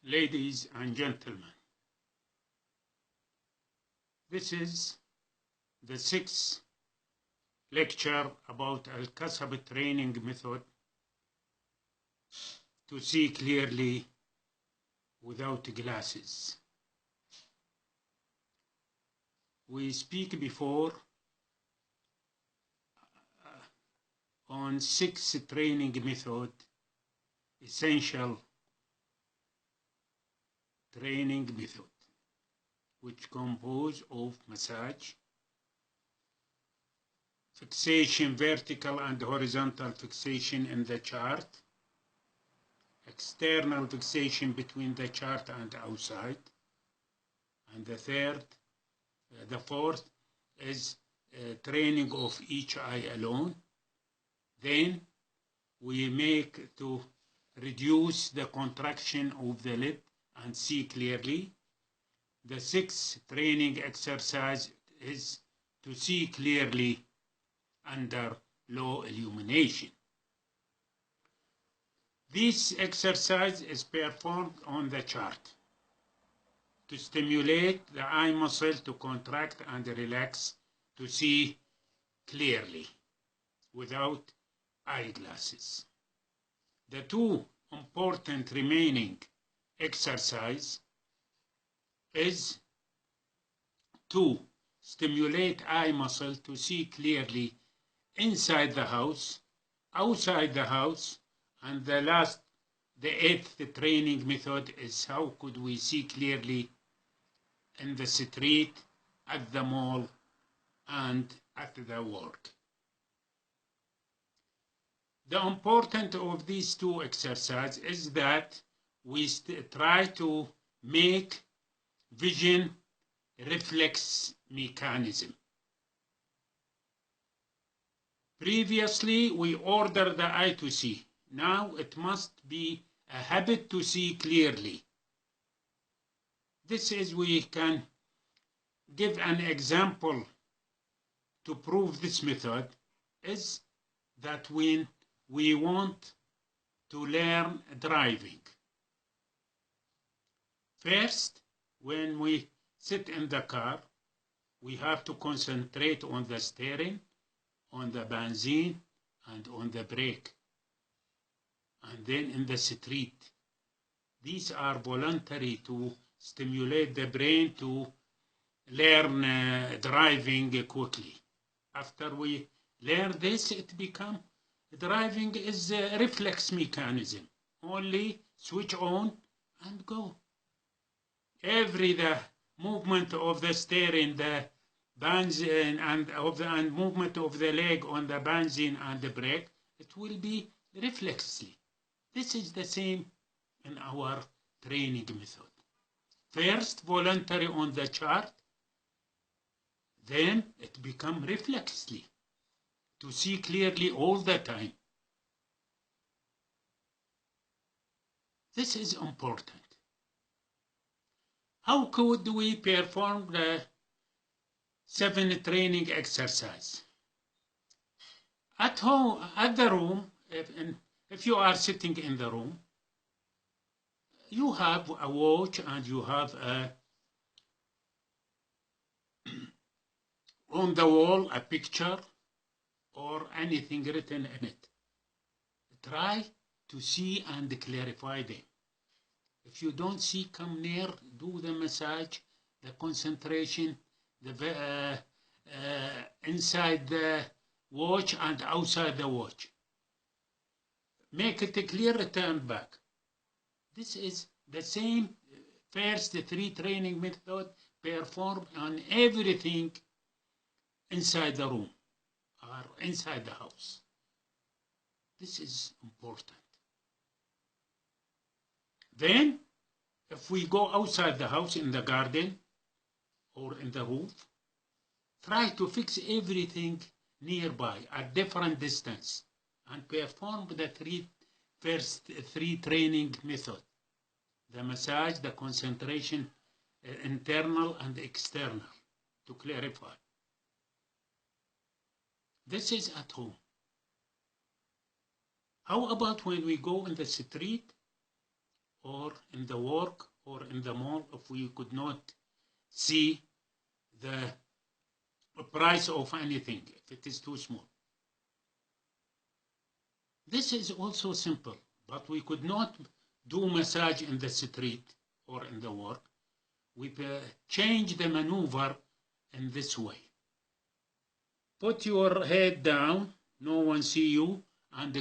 Ladies and gentlemen, this is the sixth lecture about Al-Kasab training method to see clearly without glasses. We speak before on sixth training method, essential training method, which compose of massage, fixation, vertical and horizontal fixation in the chart, external fixation between the chart and outside, and the fourth is training of each eye alone. Then we make to reduce the contraction of the lid and see clearly. The sixth training exercise is to see clearly under low illumination. This exercise is performed on the chart to stimulate the eye muscle to contract and relax to see clearly without eyeglasses. The two important remaining exercise is to stimulate eye muscle to see clearly inside the house, outside the house, and the eighth training method is how could we see clearly in the street, at the mall, and at the work. The importance of these two exercises is that we try to make vision reflex mechanism. Previously, we ordered the eye to see. Now it must be a habit to see clearly. This is, we can give an example to prove this method, is that when we want to learn driving, first, when we sit in the car, we have to concentrate on the steering, on the benzene, and on the brake. And then in the street, these are voluntary to stimulate the brain to learn driving quickly. After we learn this, it becomes driving is a reflex mechanism. Only switch on and go. The movement of the steering, the benzene, and movement of the leg on the benzene and the brake, it will be reflexly. This is the same in our training method. First, voluntary on the chart, then it becomes reflexly to see clearly all the time. This is important. How could we perform the 7 training exercise? At home, at the room, if you are sitting in the room, you have a watch and you have on the wall a picture or anything written in it. Try to see and clarify them. If you don't see, come near, do the massage, the concentration, the inside the watch and outside the watch. Make it clear, return back. This is the same first 3 training method performed on everything inside the room or inside the house. This is important. Then, if we go outside the house, in the garden or in the roof, try to fix everything nearby at different distance and perform the first 3 training method. The massage, the concentration, internal and external, to clarify. This is at home. How about when we go in the street or in the work or in the mall if we could not see the price of anything, if it is too small. This is also simple, but we could not do massage in the street or in the work. We change the maneuver in this way. Put your head down, no one see you, and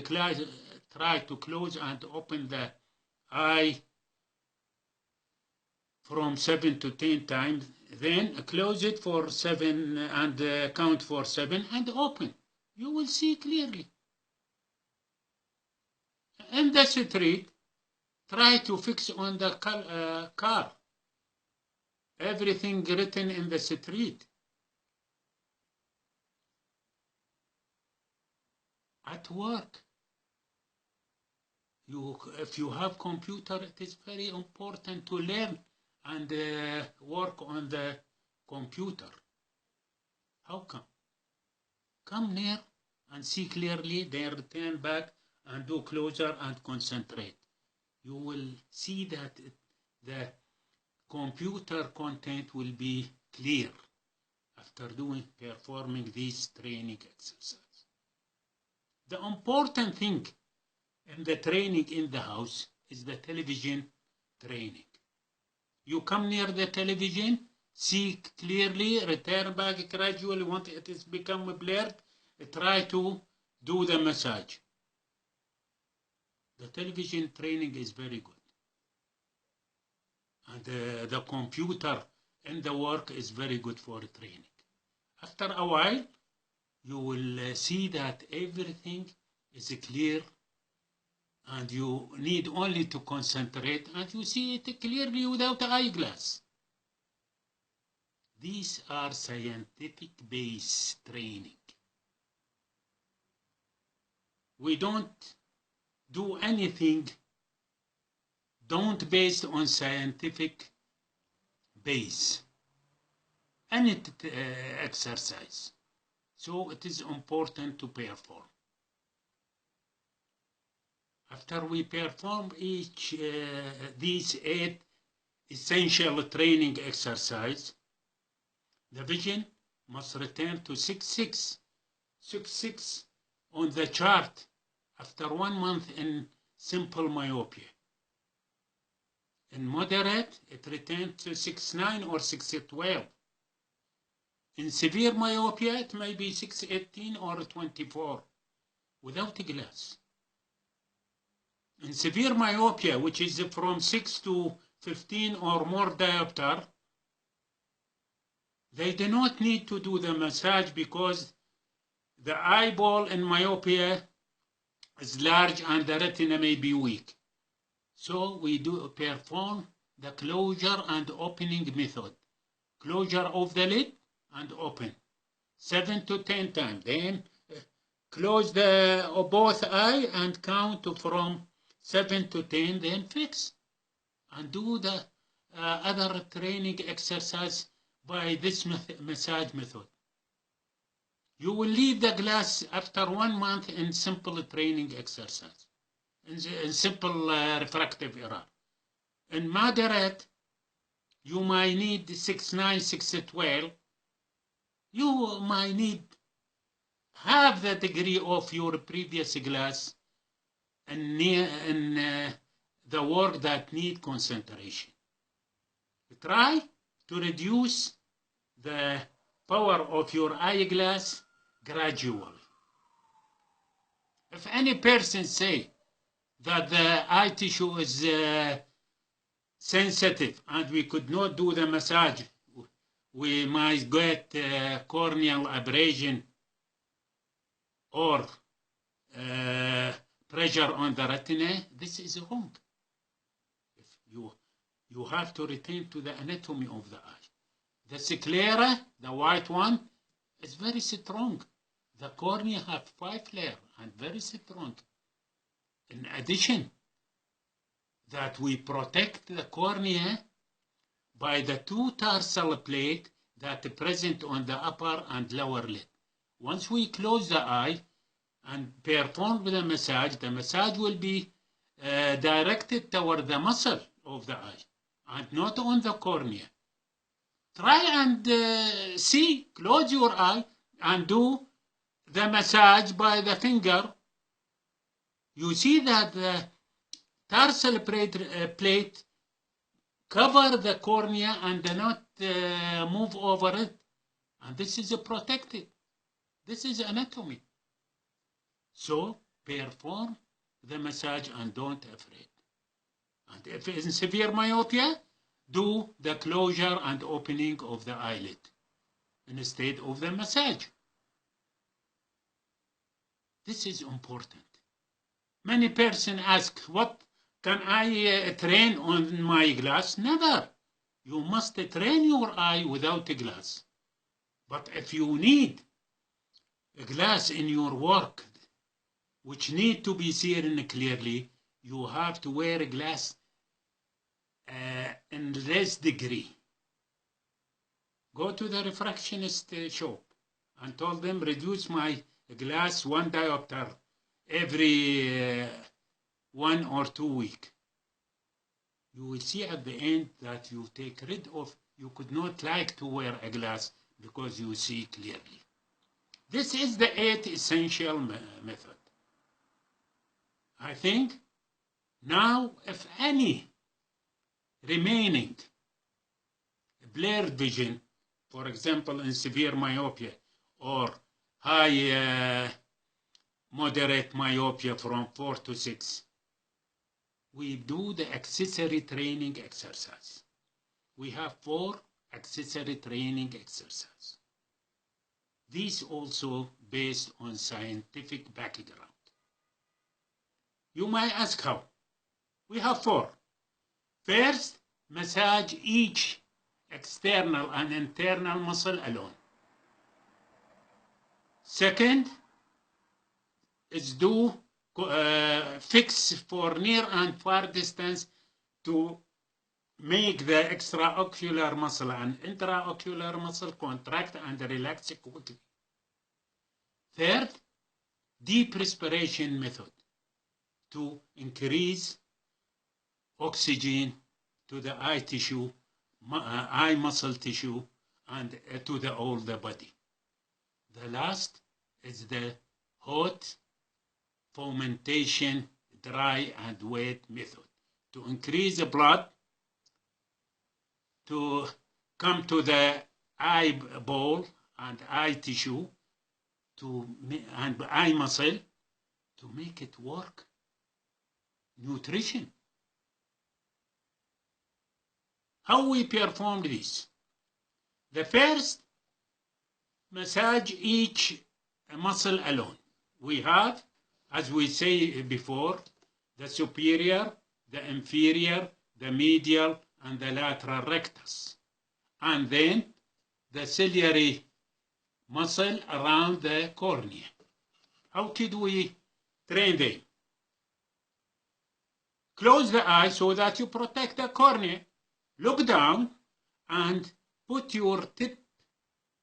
try to close and open the eye from 7 to 10 times. Then close it for 7 and count for 7 and open. You will see clearly. In the street, try to fix on the car. Everything written in the street. At work, if you have computer, it is very important to learn and work on the computer. How come? Come near and see clearly, then return back and do closer and concentrate. You will see that the computer content will be clear after performing these training exercises. The important thing in the training in the house is the television training. You come near the television, see clearly, return back gradually. Once it has become blurred, try to do the massage. The television training is very good. And the computer in the work is very good for training. After a while, you will see that everything is clear and you need only to concentrate and you see it clearly without eyeglass. These are scientific-based training. We don't do anything based on scientific base, any exercise. So it is important to perform. After we perform these 8 essential training exercises, the vision must return to 6.6. 6.6 on the chart after 1 month in simple myopia. In moderate, it returns to 6.9 or 6.12. In severe myopia, it may be 6.18 or 24 without a glass. In severe myopia, which is from 6 to 15 or more diopter, they do not need to do the massage because the eyeball in myopia is large and the retina may be weak. So we do perform the closure and opening method. Closure of the lid and open 7 to 10 times. Then close both eye and count from 7 to 10, then fix. And do the other training exercise by this massage method. You will leave the glass after 1 month in simple training exercise, in simple refractive error. In moderate, you might need 6.9, 6.12. You might need half the degree of your previous glass in the work that need concentration. Try to reduce the power of your eyeglass gradually. If any person say that the eye tissue is sensitive and we could not do the massage, we might get corneal abrasion or pressure on the retina, this is wrong. If you have to return to the anatomy of the eye. The sclera, the white one, is very strong. The cornea have 5 layers and very strong. In addition, that we protect the cornea by the 2 tarsal plate that are present on the upper and lower lid. Once we close the eye and perform the massage will be directed toward the muscle of the eye and not on the cornea. Try and see, close your eye and do the massage by the finger. You see that the tarsal plate cover the cornea and do not move over it. And this is protected. This is anatomy. So perform the massage and don't afraid. And if in severe myopia, do the closure and opening of the eyelid instead of the massage. This is important. Many persons ask, what can I train on my glass? Never. You must train your eye without a glass. But if you need a glass in your work, which need to be seen clearly, you have to wear a glass in less degree. Go to the refractionist shop and told them, reduce my glass 1 diopter every 1 or 2 weeks. You will see at the end that you take rid of, you could not like to wear a glass because you see clearly. This is the 8 essential method. I think now, if any remaining blurred vision, for example, in severe myopia or high moderate myopia from 4 to 6, we do the accessory training exercise. We have 4 accessory training exercises. These also based on scientific background. You might ask how. We have 4. First, massage each external and internal muscle alone. Second, is do fix for near and far distance to make the extraocular muscle and intraocular muscle contract and relax quickly. Third, deep respiration method to increase oxygen to the eye tissue, eye muscle tissue, and to the all the body. The last is the hot fermentation dry and wet method to increase the blood to come to the eyeball and eye tissue and eye muscle to make it work. Nutrition. How we performed this? The first, massage each muscle alone. We have, as we say before, the superior, the inferior, the medial, and the lateral rectus. And then the ciliary muscle around the cornea. How could we train them? Close the eye so that you protect the cornea. Look down and put your tip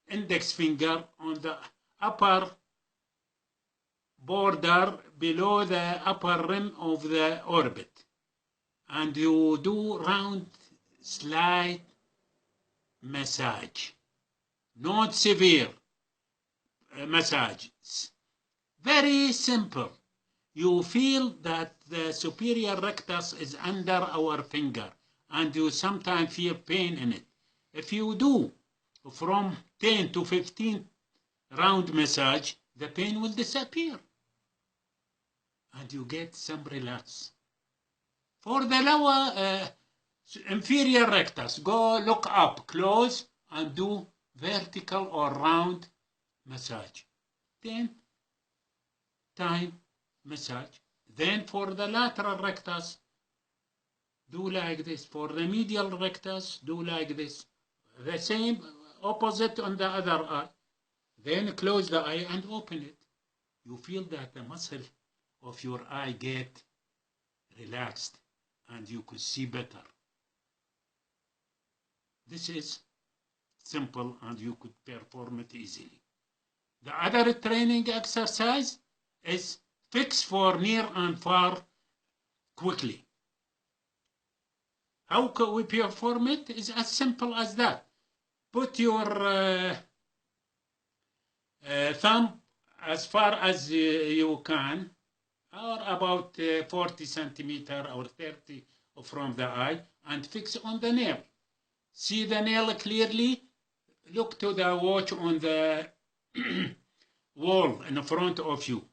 index finger on the upper border below the upper rim of the orbit. And you do round slight massage, not severe massage. Very simple. You feel that the superior rectus is under our finger and you sometimes feel pain in it. If you do from 10 to 15 round massage, the pain will disappear and you get some relax. For the lower inferior rectus, go look up close and do vertical or round massage. 10 time massage. Then for the lateral rectus, do like this. For the medial rectus, do like this. The same opposite on the other eye. Then close the eye and open it. You feel that the muscle of your eye get relaxed and you could see better. This is simple and you could perform it easily. The other training exercise is fix for near and far quickly. How can we perform it? It's as simple as that. Put your thumb as far as you can, or about 40 centimeter or 30 from the eye, and fix on the nail. See the nail clearly. Look to the watch on the wall in front of you,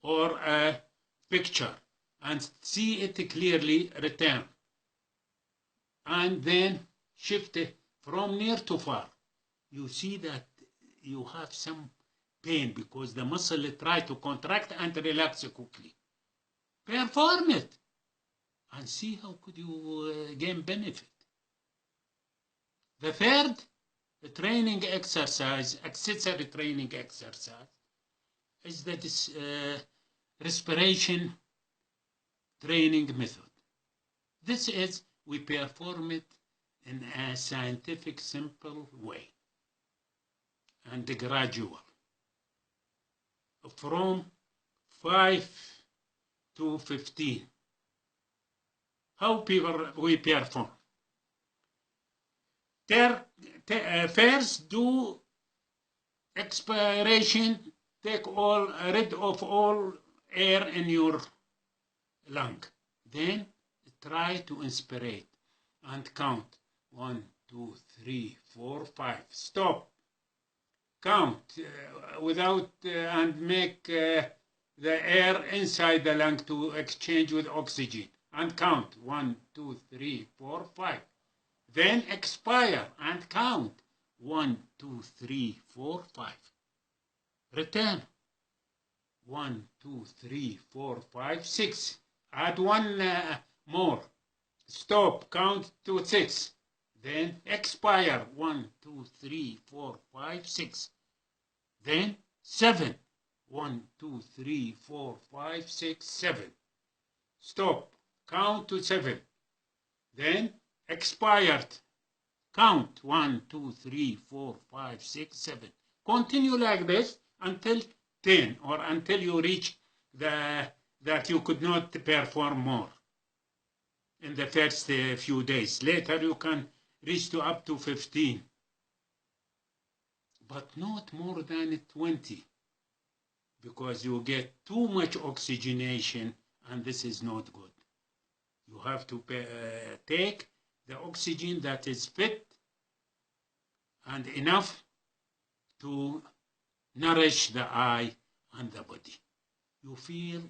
or a picture, and see it clearly. Return, and then shift it from near to far. You see that you have some pain because the muscle try to contract and relax quickly. Perform it and see how could you gain benefit. The third training exercise, accessory training exercise, is the respiration training method. This is, we perform it in a scientific, simple way and gradual. From 5 to 15. How we perform? First, do expiration, take rid of all air in your lung. Then try to inspire and count 1, 2, 3, 4, 5. Stop. Count without and make the air inside the lung to exchange with oxygen. And count 1, 2, 3, 4, 5. Then expire and count 1, 2, 3, 4, 5. Return 1, 2, 3, 4, 5, 6. Add one more. Stop. Count to 6. Then expire 1, 2, 3, 4, 5, 6. Then 7. 1, 2, 3, 4, 5, 6, 7. Stop. Count to 7. Then expired. Count 1, 2, 3, 4, 5, 6, 7. Continue like this until 10, or until you reach that you could not perform more in the first few days. Later you can reach to up to 15, but not more than 20, because you get too much oxygenation, and this is not good. You have to take the oxygen that is fit and enough to nourish the eye and the body. You feel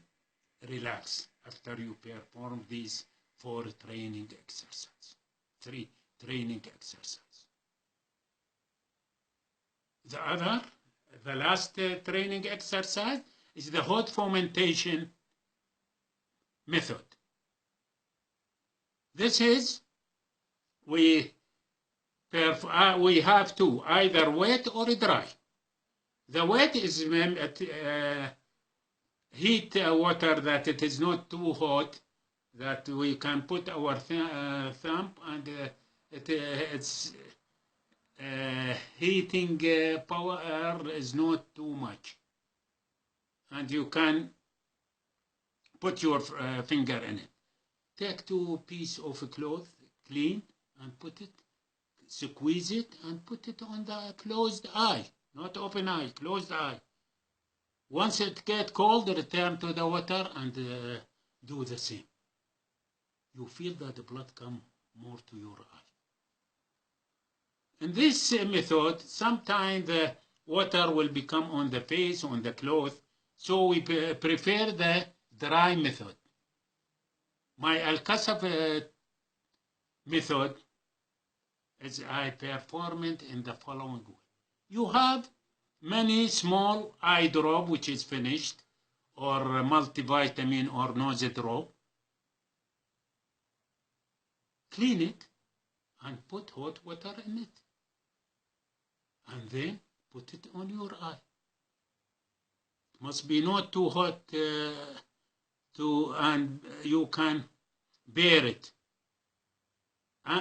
relaxed after you perform these 4 training exercises, 3 training exercises. The last training exercise is the hot fermentation method. This is, we have to either wet or dry. The wet is heat water that it is not too hot, that we can put our thumb and its heating power is not too much. And you can put your finger in it. Take 2 pieces of cloth, clean, and put it, squeeze it, and put it on the closed eye, not open eye, closed eye. Once it gets cold, return to the water and do the same. You feel that the blood come more to your eye. In this method, sometimes the water will become on the face, on the cloth, so we prefer the dry method. My Al-Kasab method is I perform it in the following way. You have many small eye drop which is finished, or multivitamin or nose drop. Clean it and put hot water in it, and then put it on your eye. It must be not too hot and you can bear it.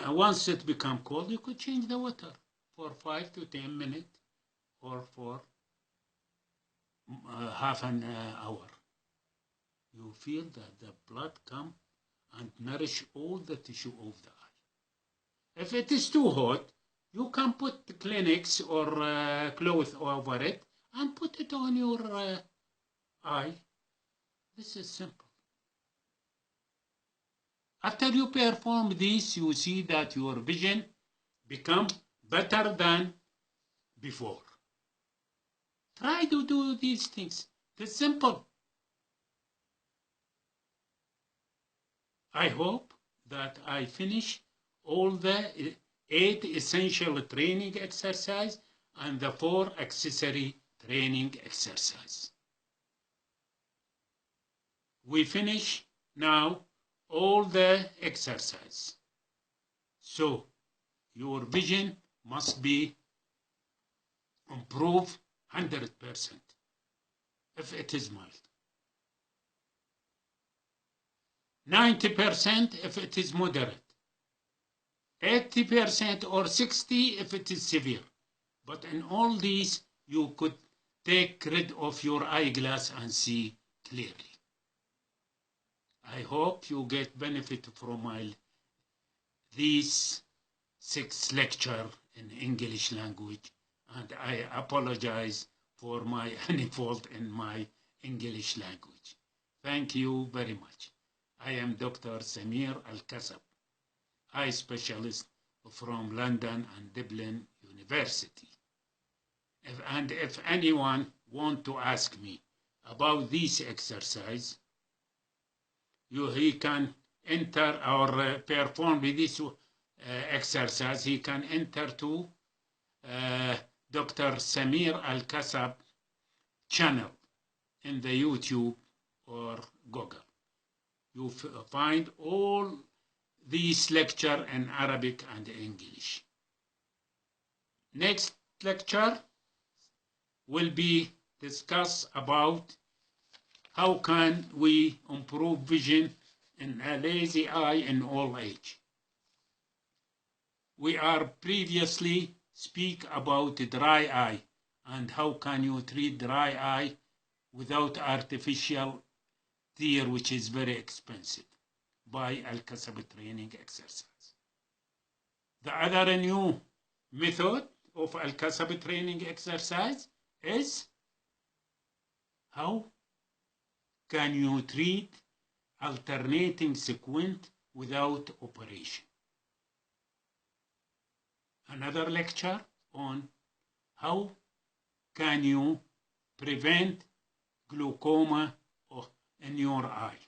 Once it become cold, you could change the water for 5 to 10 minutes or for half an hour. You feel that the blood come and nourish all the tissue of the eye. If it is too hot, you can put the Kleenex or cloth over it and put it on your eye. This is simple. After you perform this, you see that your vision becomes better than before. Try to do these things. It's simple. I hope that I finish all the 8 essential training exercises and the 4 accessory training exercises. We finish now all the exercises. So your vision must be improved 100% if it is mild. 90% if it is moderate. 80% or 60% if it is severe. But in all these, you could take rid of your eyeglass and see clearly. I hope you get benefit from these 6 lectures in English language, and I apologize for my any fault in my English language. Thank you very much. I am Dr. Samir Al-Kasab, eye specialist from London and Dublin University. If anyone wants to ask me about this exercise, he can enter or perform with this exercise. He can enter to Dr. Samir Al-Kasab channel in the YouTube or Google. You find all these lectures in Arabic and English. Next lecture will be discuss about how can we improve vision in a lazy eye in old age. We are previously speak about dry eye and how can you treat dry eye without artificial tear, which is very expensive, by Al-Kasab training exercise. The other new method of Al-Kasab training exercise is how can you treat alternating squint without operation. Another lecture on how can you prevent glaucoma in your eye.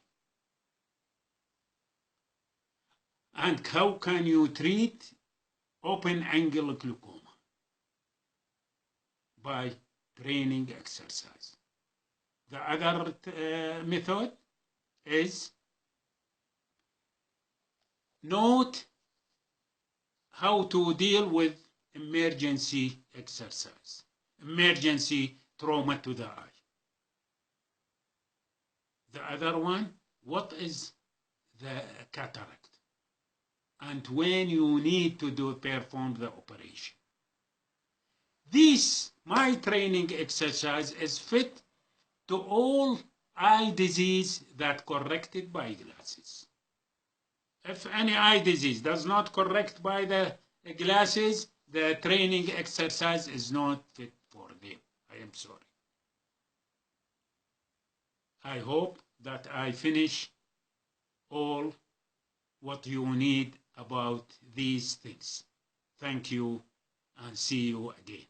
And how can you treat open angle glaucoma by training exercise. The other method is note how to deal with emergency exercise, emergency trauma to the eye. The other one, what is the cataract and when you need to perform the operation. This, my training exercise, is fit to all eye disease that corrected by glasses. If any eye disease does not correct by the glasses, the training exercise is not fit for them. I am sorry. I hope that I finish all what you need about these things. Thank you and see you again.